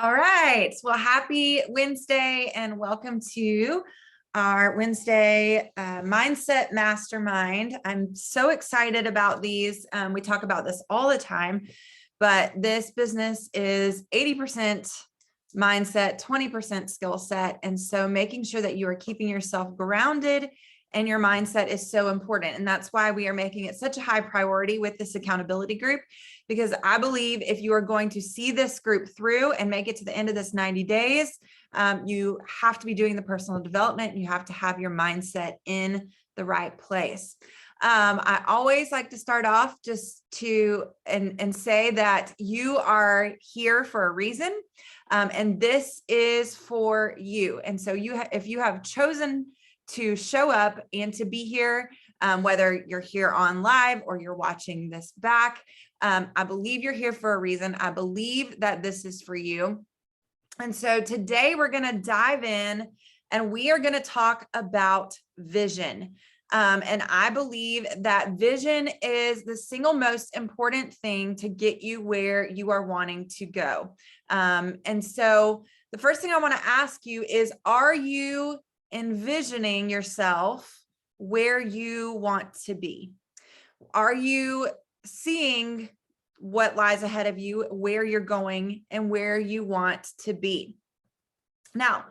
All right. Well, happy Wednesday and welcome to our Wednesday Mindset Mastermind. I'm so excited about these. We talk about this all the time, but this business is 80% mindset, 20% skill set. And so making sure that you are keeping yourself grounded and your mindset is so important. And that's why we are making it such a high priority with this accountability group, because I believe if you are going to see this group through and make it to the end of this 90 days, you have to be doing the personal development. You have to have your mindset in the right place. I always like to start off just to and say that you are here for a reason, and this is for you. And so if you have chosen to show up and to be here, whether you're here on live or you're watching this back, I believe you're here for a reason. I believe that this is for you. And so today we're going to dive in and we are going to talk about vision. And I believe that vision is the single most important thing to get you where you are wanting to go. And so the first thing I want to ask you is, are you envisioning yourself where you want to be? Are you seeing what lies ahead of you, where you're going and where you want to be? Now,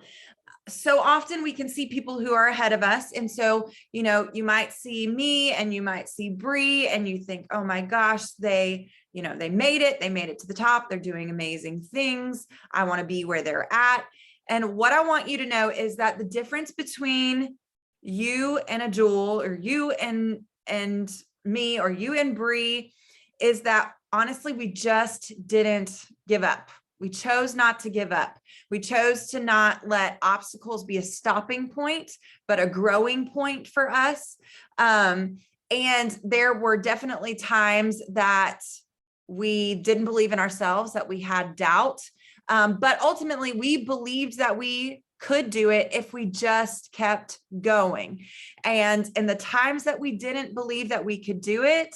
so often we can see people who are ahead of us. And so, you might see me and you might see Bree and you think, oh my gosh, they made it to the top. They're doing amazing things. I want to be where they're at. And what I want you to know is that the difference between you and a Jewel, or you and me, or you and Bree, is that honestly, we just didn't give up. We chose not to give up. We chose to not let obstacles be a stopping point, but a growing point for us. And there were definitely times that we didn't believe in ourselves, that we had doubt. But ultimately, we believed that we could do it if we just kept going. And in the times that we didn't believe that we could do it,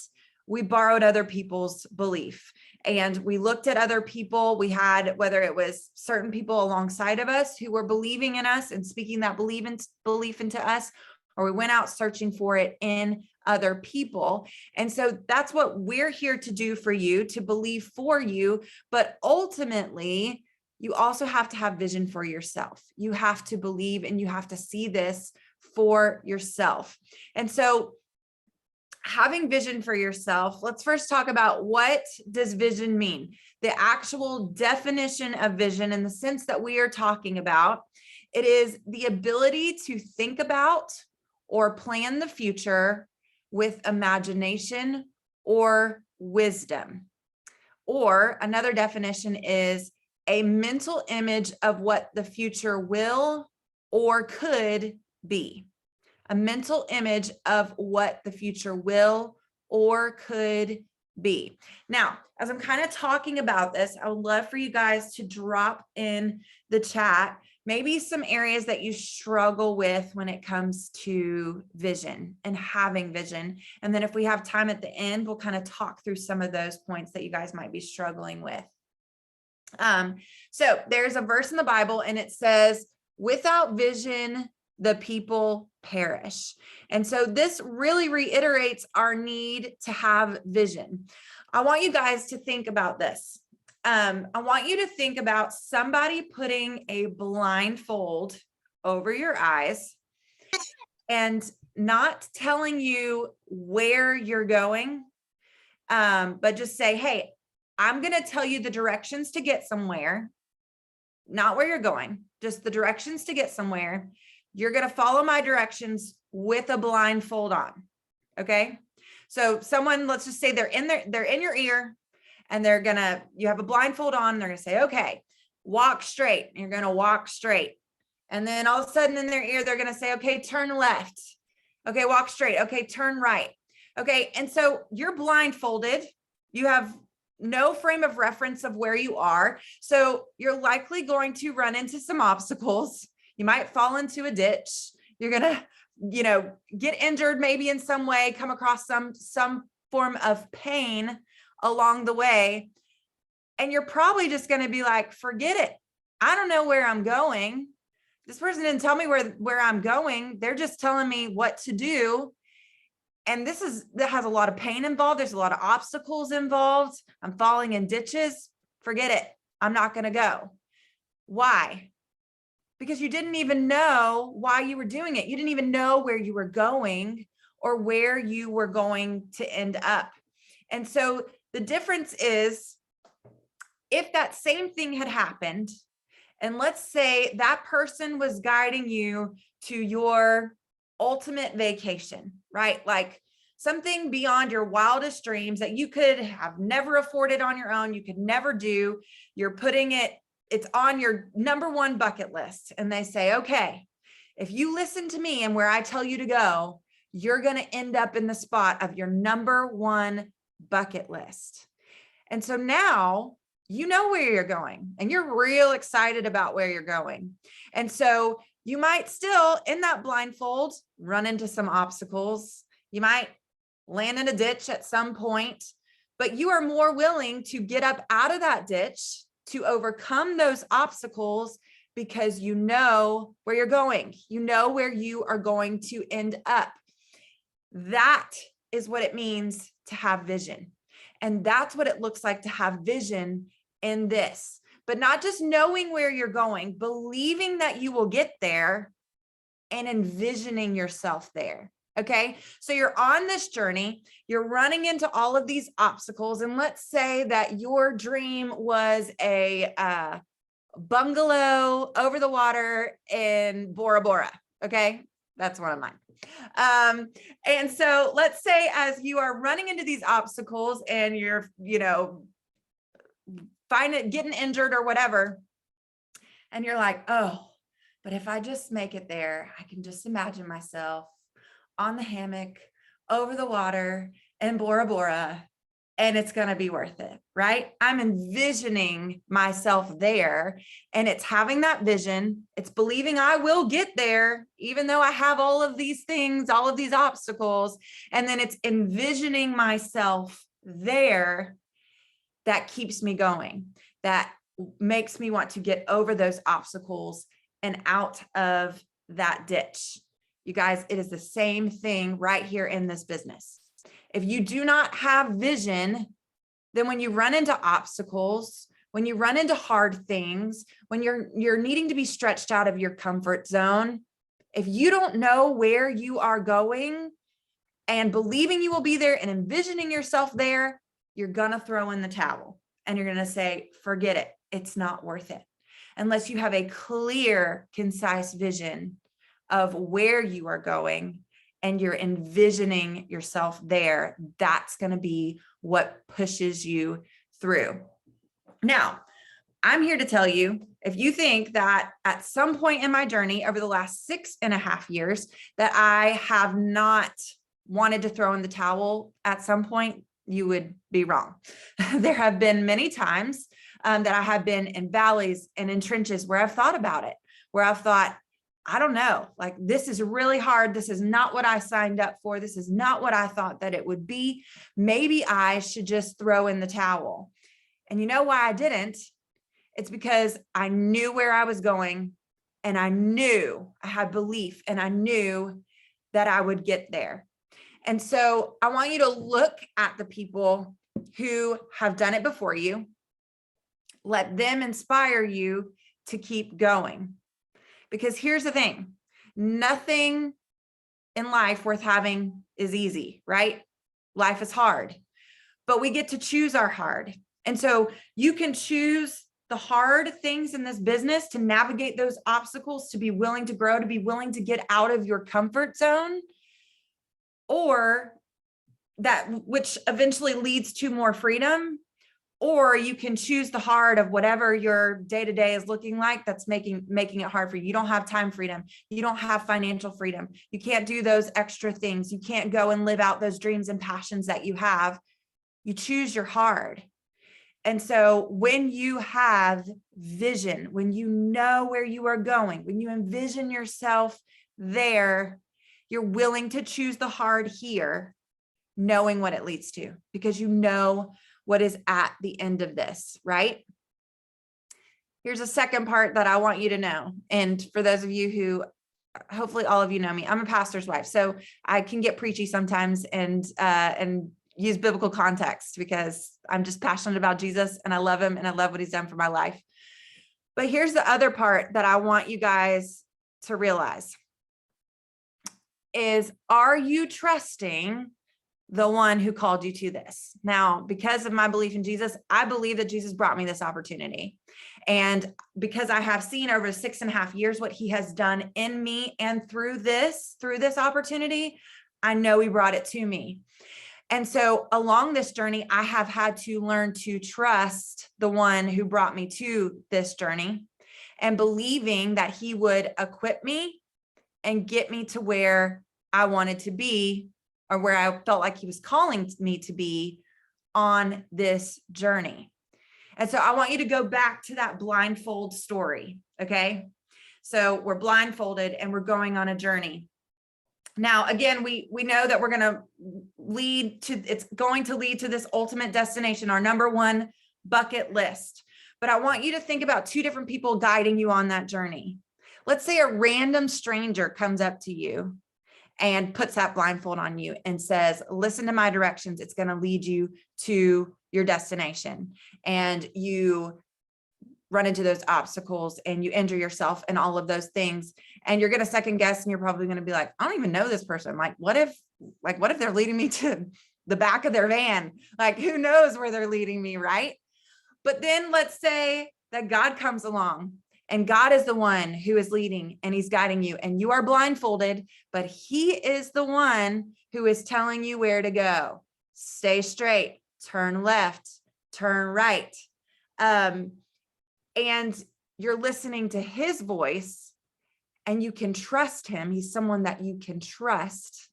we borrowed other people's belief. And we looked at other people. We had, whether it was certain people alongside of us who were believing in us and speaking that belief into us, or we went out searching for it in other people. And so that's what we're here to do for you, to believe for you. But ultimately, you also have to have vision for yourself. You have to believe and you have to see this for yourself. And so having vision for yourself, let's first talk about, what does vision mean? The actual definition of vision, in the sense that we are talking about, it is the ability to think about or plan the future with imagination or wisdom. Or another definition is a mental image of what the future will or could be. A mental image of what the future will or could be. Now, as I'm kind of talking about this, I would love for you guys to drop in the chat maybe some areas that you struggle with when it comes to vision and having vision. And then if we have time at the end, we'll kind of talk through some of those points that you guys might be struggling with. So there's a verse in the Bible and it says, without vision, the people perish. And so this really reiterates our need to have vision. I want you guys to think about this. I want you to think about somebody putting a blindfold over your eyes and not telling you where you're going, but just say, hey, I'm going to tell you the directions to get somewhere, not where you're going, just the directions to get somewhere. You're going to follow my directions with a blindfold on. Okay. So someone, let's just say they're in your ear and you have a blindfold on. And they're going to say, okay, walk straight. And you're going to walk straight. And then all of a sudden in their ear, they're going to say, okay, turn left. Okay. Walk straight. Okay. Turn right. Okay. And so you're blindfolded. You have no frame of reference of where you are. So you're likely going to run into some obstacles. You might fall into a ditch. You're going to, get injured maybe in some way, come across some form of pain along the way. And you're probably just going to be like, forget it. I don't know where I'm going. This person didn't tell me where I'm going. They're just telling me what to do. And that has a lot of pain involved. There's a lot of obstacles involved. I'm falling in ditches. Forget it. I'm not going to go. Why? Because you didn't even know why you were doing it. You didn't even know where you were going or where you were going to end up. And so the difference is, if that same thing had happened, and let's say that person was guiding you to your ultimate vacation, right? Like something beyond your wildest dreams that you could have never afforded on your own, you could never do. You're putting it's on your number one bucket list. And they say, okay, if you listen to me and where I tell you to go, you're going to end up in the spot of your number one bucket list. And so now you know where you're going and you're real excited about where you're going. And so you might still, in that blindfold, run into some obstacles. You might land in a ditch at some point, but you are more willing to get up out of that ditch to overcome those obstacles because you know where you're going. You know where you are going to end up. That is what it means to have vision. And that's what it looks like to have vision in this, but not just knowing where you're going, believing that you will get there and envisioning yourself there. Okay. So you're on this journey, you're running into all of these obstacles. And let's say that your dream was a bungalow over the water in Bora Bora. Okay. That's one of mine. And so let's say as you are running into these obstacles and you're, getting injured or whatever, and you're like, oh, but if I just make it there, I can just imagine myself on the hammock over the water in Bora Bora, and it's going to be worth it, right? I'm envisioning myself there, and it's having that vision. It's believing I will get there, even though I have all of these things, all of these obstacles. And then it's envisioning myself there that keeps me going, that makes me want to get over those obstacles and out of that ditch. You guys, it is the same thing right here in this business. If you do not have vision, then when you run into obstacles, when you run into hard things, when you're needing to be stretched out of your comfort zone, if you don't know where you are going and believing you will be there and envisioning yourself there, you're going to throw in the towel and you're going to say, forget it. It's not worth it. Unless you have a clear, concise vision of where you are going and you're envisioning yourself there, that's going to be what pushes you through. Now, I'm here to tell you, if you think that at some point in my journey over the last 6.5 years that I have not wanted to throw in the towel at some point, you would be wrong. There have been many times that I have been in valleys and in trenches where I've thought about it, where I've thought, I don't know, like this is really hard. This is not what I signed up for. This is not what I thought that it would be. Maybe I should just throw in the towel. And you know why I didn't? It's because I knew where I was going, and I knew I had belief, and I knew that I would get there. And so I want you to look at the people who have done it before you. Let them inspire you to keep going. Because here's the thing, nothing in life worth having is easy, right? Life is hard, but we get to choose our hard. And so you can choose the hard things in this business to navigate those obstacles, to be willing to grow, to be willing to get out of your comfort zone, or that which eventually leads to more freedom. Or you can choose the hard of whatever your day-to-day is looking like that's making it hard for you. You don't have time freedom. You don't have financial freedom. You can't do those extra things. You can't go and live out those dreams and passions that you have. You choose your hard. And so when you have vision, when you know where you are going, when you envision yourself there, you're willing to choose the hard here, knowing what it leads to, because you know what is at the end of this, right? Here's a second part that I want you to know. And for those of you who, hopefully all of you know me, I'm a pastor's wife, so I can get preachy sometimes and use biblical context because I'm just passionate about Jesus and I love him and I love what he's done for my life. But here's the other part that I want you guys to realize is, are you trusting the one who called you to this? Now, because of my belief in Jesus, I believe that Jesus brought me this opportunity. And because I have seen over 6.5 years what he has done in me and through this opportunity, I know he brought it to me. And so along this journey, I have had to learn to trust the one who brought me to this journey and believing that he would equip me and get me to where I wanted to be, or where I felt like he was calling me to be on this journey. And so I want you to go back to that blindfold story. Okay. So we're blindfolded and we're going on a journey. Now, again, we know that we're going to it's going to lead to this ultimate destination, our number one bucket list. But I want you to think about two different people guiding you on that journey. Let's say a random stranger comes up to you and puts that blindfold on you and says, listen to my directions. It's going to lead you to your destination. And you run into those obstacles and you injure yourself and all of those things. And you're going to second guess and you're probably going to be like, I don't even know this person. Like, what if they're leading me to the back of their van? Like, who knows where they're leading me, right? But then let's say that God comes along and God is the one who is leading and he's guiding you and you are blindfolded, but he is the one who is telling you where to go. Stay straight, turn left, turn right. And you're listening to his voice and you can trust him. He's someone that you can trust.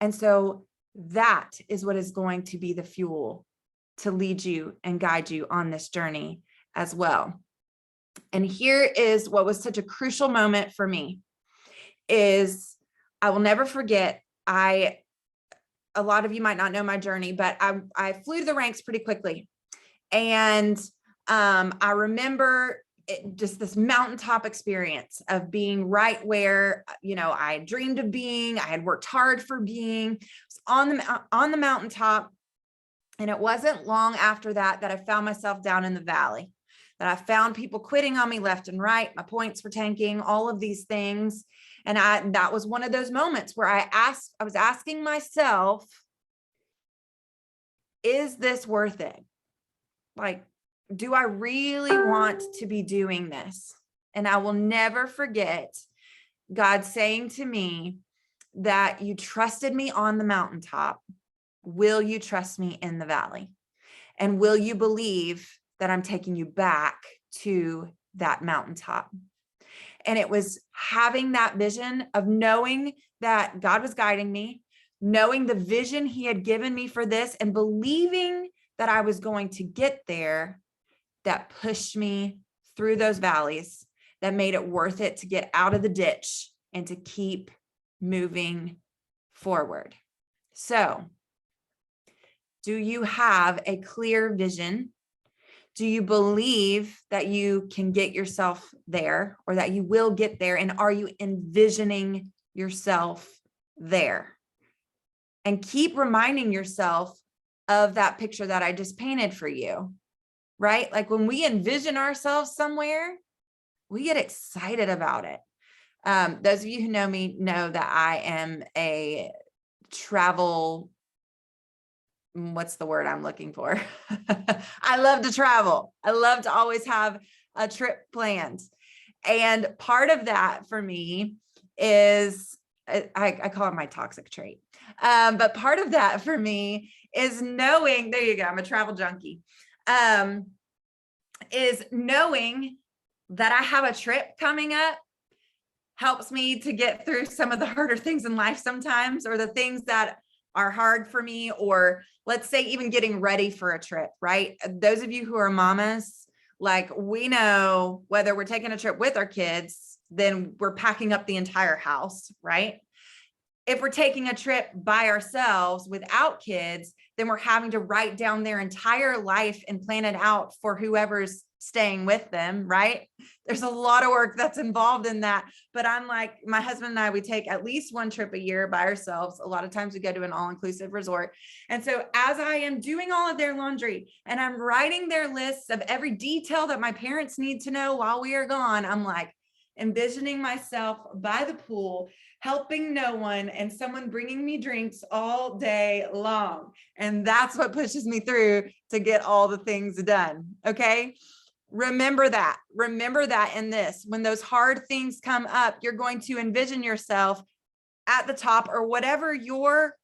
And so that is what is going to be the fuel to lead you and guide you on this journey as well. And here is what was such a crucial moment for me is I will never forget. A lot of you might not know my journey, but I flew to the ranks pretty quickly. And I remember just this mountaintop experience of being right where, I dreamed of being, I had worked hard for being on the mountaintop. And it wasn't long after that I found myself down in the valley, that I found people quitting on me left and right. My points were tanking, all of these things. And that was one of those moments where I was asking myself, is this worth it? Like, do I really want to be doing this? And I will never forget God saying to me that you trusted me on the mountaintop. Will you trust me in the valley? And will you believe that I'm taking you back to that mountaintop? And it was having that vision of knowing that God was guiding me, knowing the vision he had given me for this, and believing that I was going to get there, that pushed me through those valleys, that made it worth it to get out of the ditch and to keep moving forward. So, do you have a clear vision? Do you believe that you can get yourself there, or that you will get there? And are you envisioning yourself there? And keep reminding yourself of that picture that I just painted for you, right? Like when we envision ourselves somewhere, we get excited about it. Those of you who know me know that I am a travel, what's the word I'm looking for? I love to travel. I love to always have a trip planned. And part of that for me is, I call it my toxic trait. But part of that for me is knowing, there you go, I'm a travel junkie, is knowing that I have a trip coming up helps me to get through some of the harder things in life sometimes, or the things that are hard for me, or let's say even getting ready for a trip, right? Those of you who are mamas, like, we know whether we're taking a trip with our kids, then we're packing up the entire house, right? If we're taking a trip by ourselves without kids, then we're having to write down their entire life and plan it out for whoever's staying with them, right? There's a lot of work that's involved in that. But I'm like, my husband and I, we take at least one trip a year by ourselves. A lot of times we go to an all-inclusive resort. And so as I am doing all of their laundry and I'm writing their lists of every detail that my parents need to know while we are gone, I'm like envisioning myself by the pool, helping no one, and someone bringing me drinks all day long. And that's what pushes me through to get all the things done. Okay. Remember that. Remember that in this, when those hard things come up, you're going to envision yourself at the top, or whatever your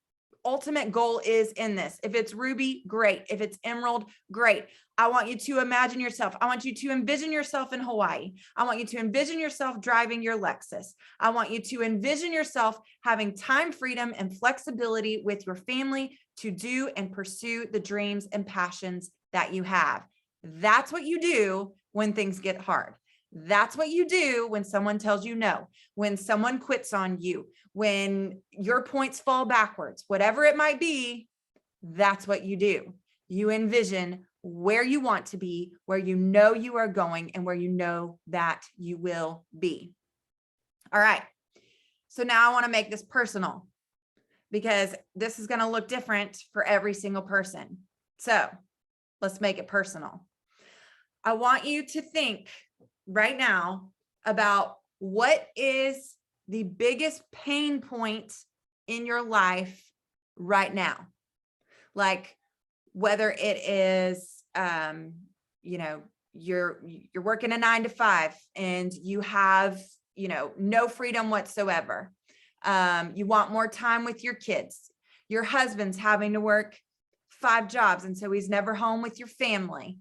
ultimate goal is in this. If it's Ruby, great. If it's Emerald, great. I want you to imagine yourself. I want you to envision yourself in Hawaii. I want you to envision yourself driving your Lexus. I want you to envision yourself having time, freedom, and flexibility with your family to do and pursue the dreams and passions that you have. That's what you do when things get hard. That's what you do when someone tells you no, when someone quits on you, when your points fall backwards, whatever it might be. That's what you do. You envision where you want to be, where you know you are going, and where you know that you will be. All right. So now I want to make this personal, because this is going to look different for every single person. So let's make it personal. I want you to think right now about what is the biggest pain point in your life right now. Like whether it is, you're working a 9-to-5 and you have, no freedom whatsoever. You want more time with your kids. Your husband's having to work 5 jobs, and so he's never home with your family.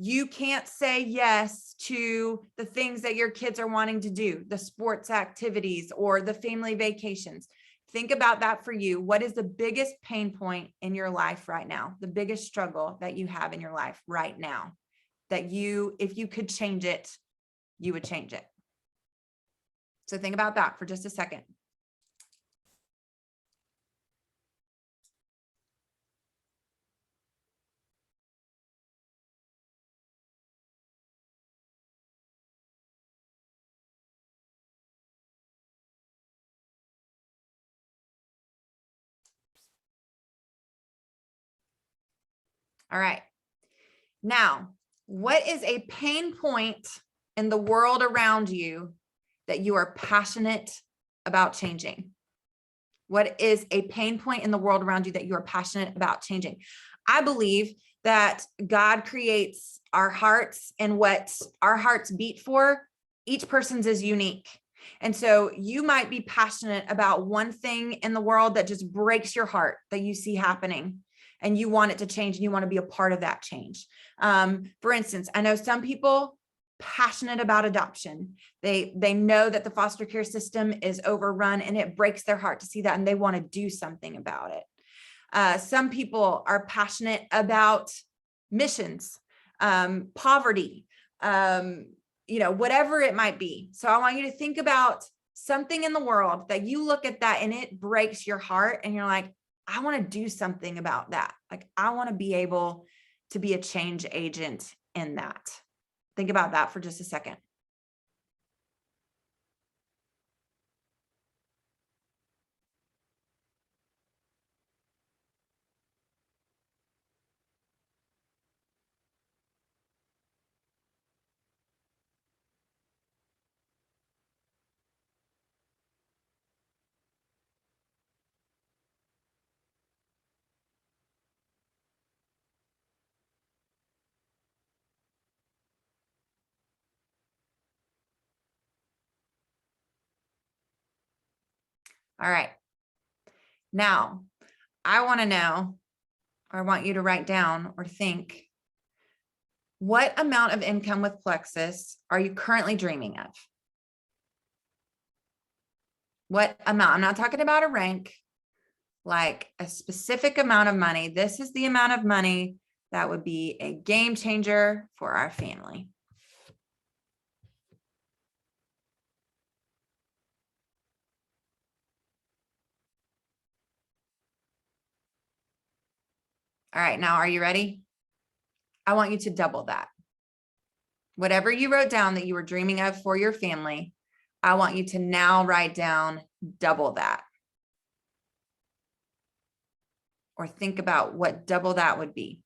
You can't say yes to the things that your kids are wanting to do, the sports activities or the family vacations. Think about that for you. What is the biggest pain point in your life right now? The biggest struggle that you have in your life right now that you, if you could change it, you would change it. So think about that for just a second. All right. Now, what is a pain point in the world around you that you are passionate about changing? What is a pain point in the world around you that you are passionate about changing? I believe that God creates our hearts, and what our hearts beat for, each person's is unique. And so you might be passionate about one thing in the world that just breaks your heart that you see happening, and you want it to change and you want to be a part of that change. For instance, I know some people passionate about adoption. They know that the foster care system is overrun and it breaks their heart to see that, and they want to do something about it. Some people are passionate about missions, poverty, whatever it might be. So I want you to think about something in the world that you look at that and it breaks your heart and you're like, I want to do something about that. Like, I want to be able to be a change agent in that. Think about that for just a second. All right. Now, I want to know, or I want you to write down or think, what amount of income with Plexus are you currently dreaming of? What amount? I'm not talking about a rank, like a specific amount of money. This is the amount of money that would be a game changer for our family. All right, now are you ready? I want you to double that. Whatever you wrote down that you were dreaming of for your family, I want you to now write down double that. Or think about what double that would be.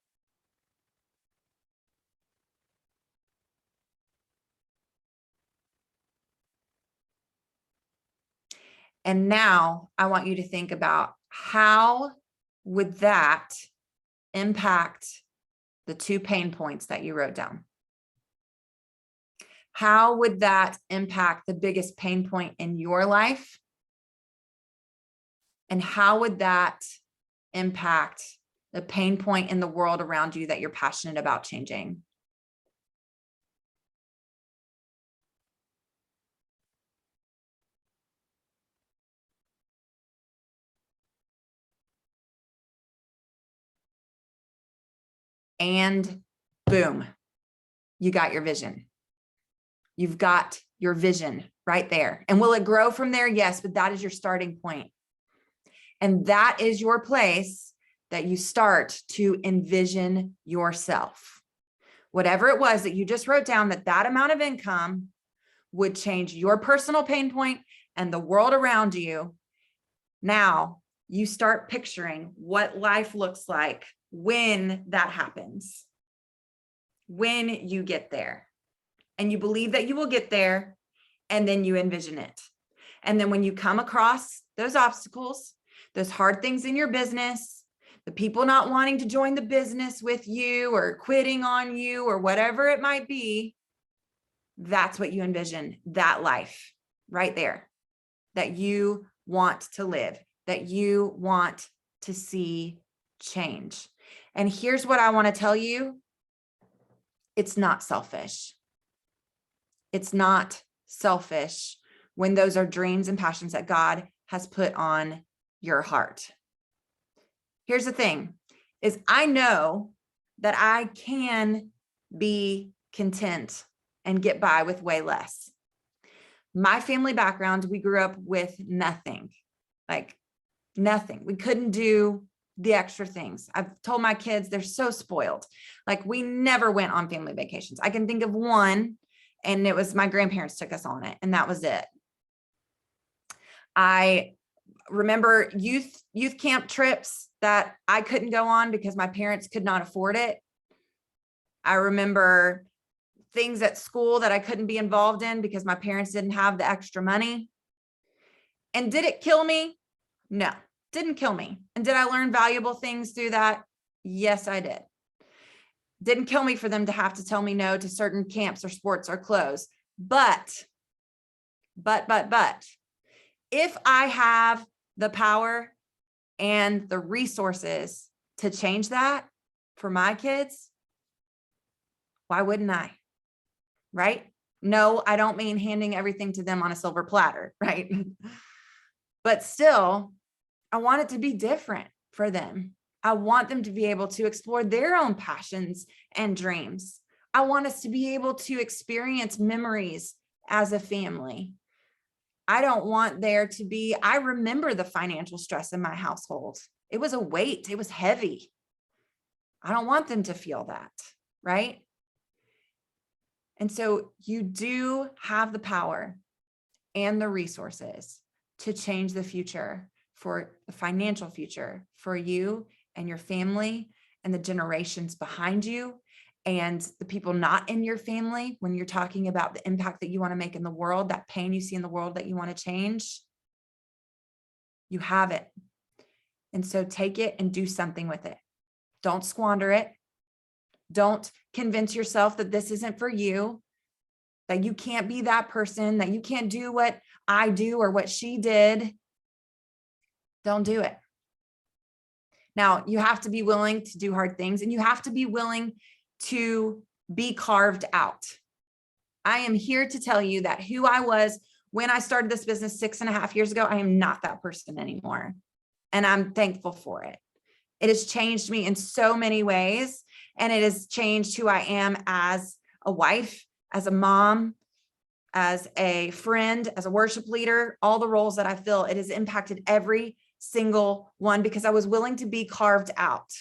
And now I want you to think about how would that impact the 2 pain points that you wrote down? How would that impact the biggest pain point in your life? And how would that impact the pain point in the world around you that you're passionate about changing? And boom, you got your vision. You've got your vision right there. And will it grow from there? Yes, but that is your starting point. And that is your place that you start to envision yourself. Whatever it was that you just wrote down, that amount of income would change your personal pain point and the world around you. Now you start picturing what life looks like when that happens, when you get there, and you believe that you will get there, and then you envision it. And then when you come across those obstacles, those hard things in your business, the people not wanting to join the business with you or quitting on you or whatever it might be, that's what you envision, that life right there that you want to live, that you want to see change. And here's what I want to tell you. It's not selfish. It's not selfish when those are dreams and passions that God has put on your heart. Here's the thing, is I know that I can be content and get by with way less. My family background, we grew up with nothing, like nothing. We couldn't do the extra things. I've told my kids they're so spoiled. Like we never went on family vacations. I can think of one, and it was my grandparents took us on it, and that was it. I remember youth camp trips that I couldn't go on because my parents could not afford it. I remember things at school that I couldn't be involved in because my parents didn't have the extra money. And did it kill me? No, didn't kill me. And did I learn valuable things through that? Yes, I did. Didn't kill me for them to have to tell me no to certain camps or sports or clothes. But, if I have the power and the resources to change that for my kids, why wouldn't I? Right? No, I don't mean handing everything to them on a silver platter, right? But still, I want it to be different for them. I want them to be able to explore their own passions and dreams. I want us to be able to experience memories as a family. I don't want there to be, I remember the financial stress in my household. It was a weight, it was heavy. I don't want them to feel that, right? And so you do have the power and the resources to change the future, for the financial future for you and your family and the generations behind you and the people not in your family. When you're talking about the impact that you want to make in the world, that pain you see in the world that you want to change, you have it. And so take it and do something with it. Don't squander it. Don't convince yourself that this isn't for you, that you can't be that person, that you can't do what I do or what she did. Don't do it. Now, you have to be willing to do hard things, and you have to be willing to be carved out. I am here to tell you that who I was when I started this business 6.5 years ago, I am not that person anymore. And I'm thankful for it. It has changed me in so many ways, and it has changed who I am as a wife, as a mom, as a friend, as a worship leader, all the roles that I fill. It has impacted every single one because I was willing to be carved out.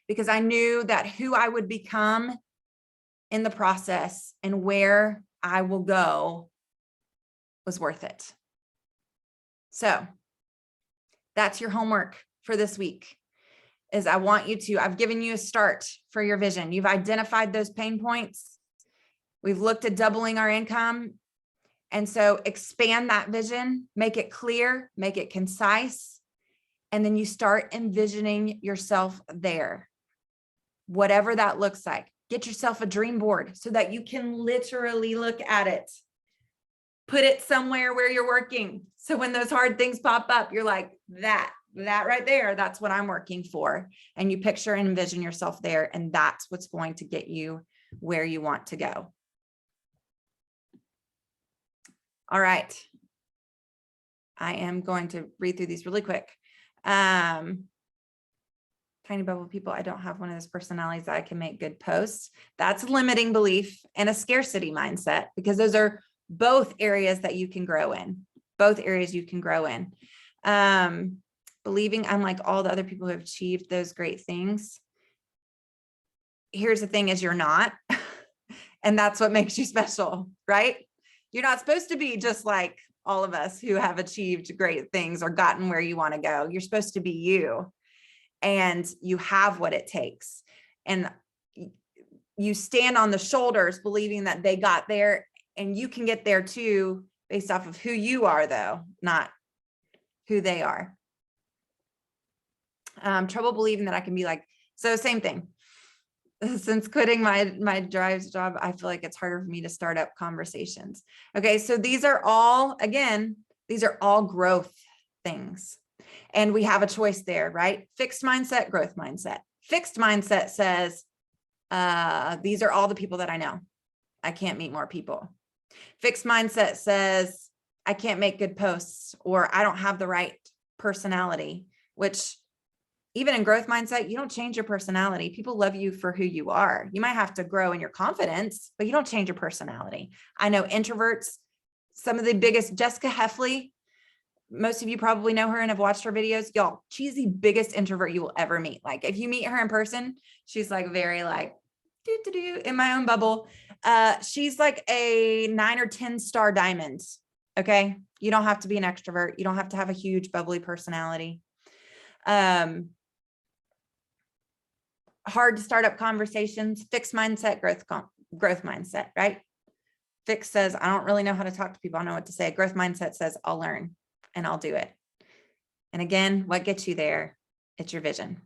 because I knew that who I would become in the process and where I will go was worth it. So that's your homework for this week. Is I've given you a start for your vision. You've identified those pain points. We've looked at doubling our income. And so expand that vision, make it clear, make it concise, and then you start envisioning yourself there. Whatever that looks like, get yourself a dream board so that you can literally look at it. Put it somewhere where you're working. So when those hard things pop up, you're like, that right there, that's what I'm working for. And you picture and envision yourself there. And that's what's going to get you where you want to go. All right. I am going to read through these really quick. Tiny bubble people, I don't have one of those personalities that I can make good posts. That's limiting belief and a scarcity mindset, because those are both areas that you can grow in. Both areas you can grow in. Believing I'm like all the other people who have achieved those great things. Here's the thing is you're not. And that's what makes you special, right? You're not supposed to be just like all of us who have achieved great things or gotten where you want to go. You're supposed to be you, and you have what it takes. And you stand on the shoulders believing that they got there, and you can get there too, based off of who you are though, not who they are. Trouble believing that I can be like, so same thing. Since quitting my drives job, I feel like it's harder for me to start up conversations. Okay, so these are all, again, these are all growth things. And we have a choice there, right? Fixed mindset, growth mindset. Fixed mindset says, these are all the people that I know. I can't meet more people. Fixed mindset says, I can't make good posts, or I don't have the right personality, which even in growth mindset, you don't change your personality. People love you for who you are. You might have to grow in your confidence, but you don't change your personality. I know introverts, some of the biggest, Jessica Heffley, most of you probably know her and have watched her videos. Y'all, she's the biggest introvert you will ever meet. Like if you meet her in person, she's like very like in my own bubble. She's like a 9 or 10 star diamond. Okay. You don't have to be an extrovert. You don't have to have a huge bubbly personality. Hard to start up conversations. Fixed mindset, growth mindset, right? Fixed says, I don't really know how to talk to people. I don't know what to say. Growth mindset says, I'll learn and I'll do it. And again, what gets you there? It's your vision.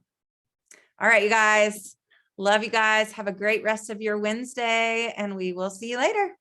All right, you guys. Love you guys. Have a great rest of your Wednesday, and we will see you later.